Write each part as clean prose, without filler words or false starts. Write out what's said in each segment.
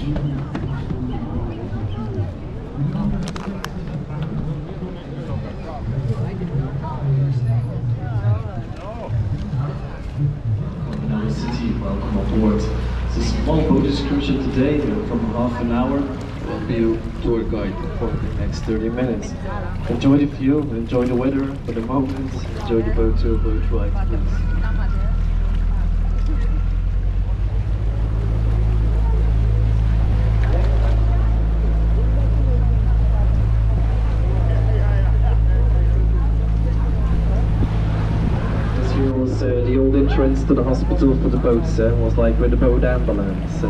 City, welcome aboard. It's a small boat excursion today from half an hour. Will be a tour guide for the next 30 minutes. Enjoy the view, enjoy the weather for the moment, enjoy the boat tour, boat ride, please. The old entrance to the hospital for the boats was like with the boat ambulance.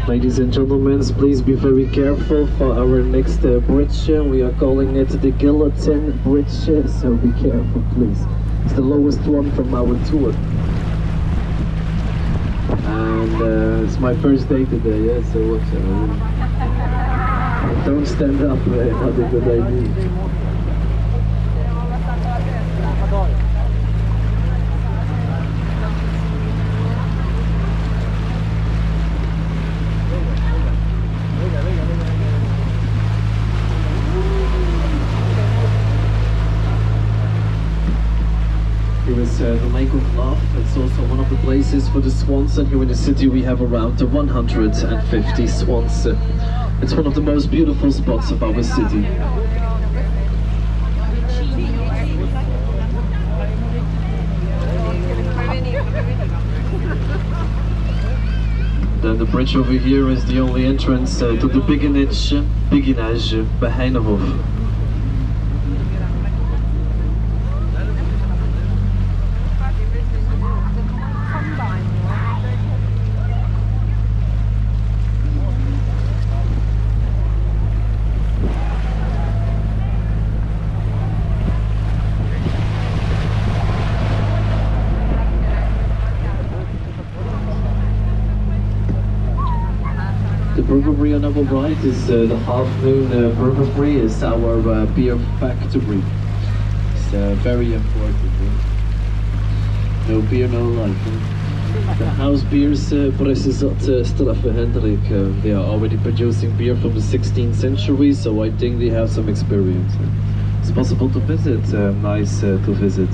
Ladies and gentlemen, please be very careful for our next bridge. We are calling it the Guillotine Bridge, so be careful please. It's the lowest one from our tour. And it's my first day today, yeah, so what? Don't stand up, not a good idea. Here is the Lake of Love. It's also one of the places for the swans, and here in the city we have around 150 swans. It's one of the most beautiful spots of our city. Then the bridge over here is the only entrance to the beginage Beheinerhof. The brewery on our right is the Half Moon Brewery. Is our beer factory. It's very important. No beer, no life. The house beers presses at Straffe Hendrik. They are already producing beer from the 16th century, so I think they have some experience. It's possible to visit, nice to visit.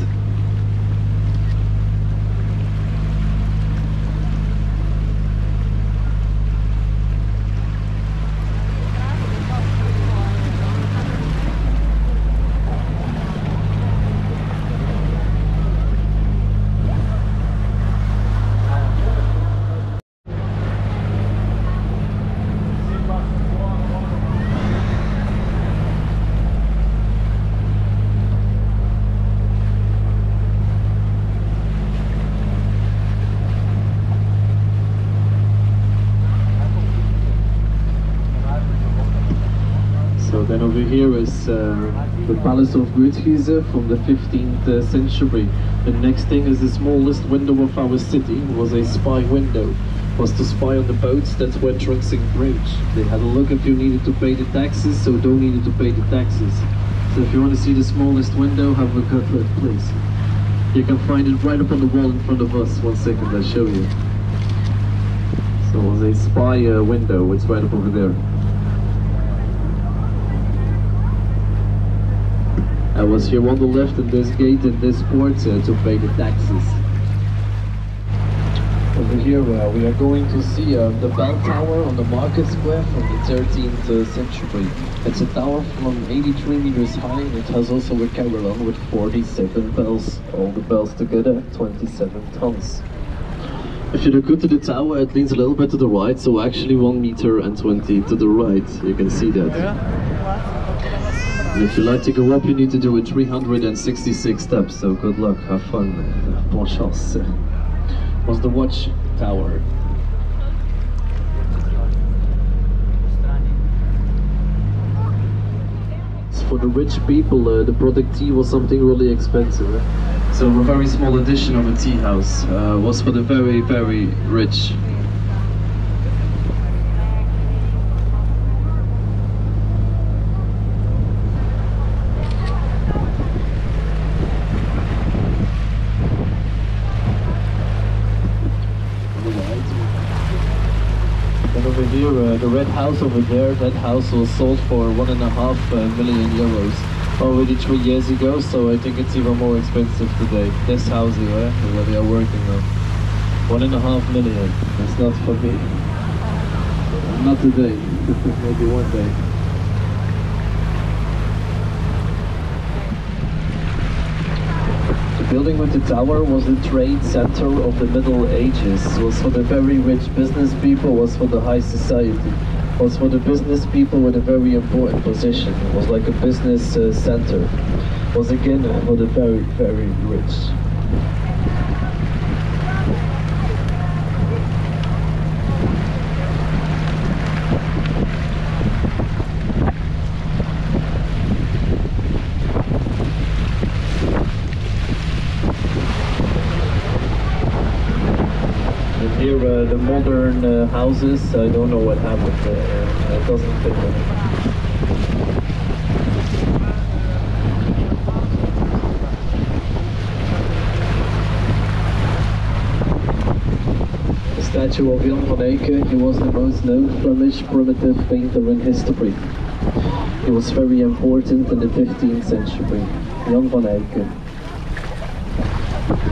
Then over here is the Palace of Bruges from the 15th century. The next thing is the smallest window of our city. It was a spy window. It was to spy on the boats that were crossing bridge. They had a look if you needed to pay the taxes, so don't need to pay the taxes. So if you want to see the smallest window, have a good look, please. You can find it right up on the wall in front of us. 1 second, I'll show you. So it was a spy window. It's right up over there. I was here on the left in this gate in this port to pay the taxes. Over here we are going to see the bell tower on the market square from the 13th century. It's a tower from 83 meters high. It has also a carillon with 47 bells. All the bells together, 27 tons. If you look good to the tower, it leans a little bit to the right, so actually 1 meter and 20 to the right. You can see that. And if you like to go up, you need to do it 366 steps, so good luck, have fun, bonne chance. Was the watch tower. For the rich people, the product tea was something really expensive. So a very small edition of a tea house was for the very, very rich. the red house over there, that house was sold for 1.5 million euros already 3 years ago, so I think it's even more expensive today. This house here, where they are working on. 1.5 million. That's not for me. Not today. Maybe one day. The building with the tower was the trade center of the Middle Ages. It was for the very rich business people, was for the high society. It was for the business people with a very important position. It was like a business center. It was again for the very, very rich. Here, the modern houses, I don't know what happened there. It doesn't fit them. The statue of Jan van Eyck, he was the most known Flemish primitive painter in history. He was very important in the 15th century. Jan van Eyck.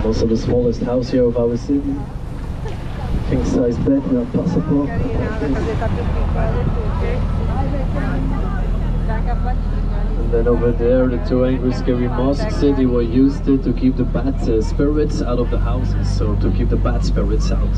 Also the smallest house here of our city. King-size bed, no passport. And then over there, the two angry scary mosques, they were used to keep the bad spirits out of the houses, so to keep the bad spirits out.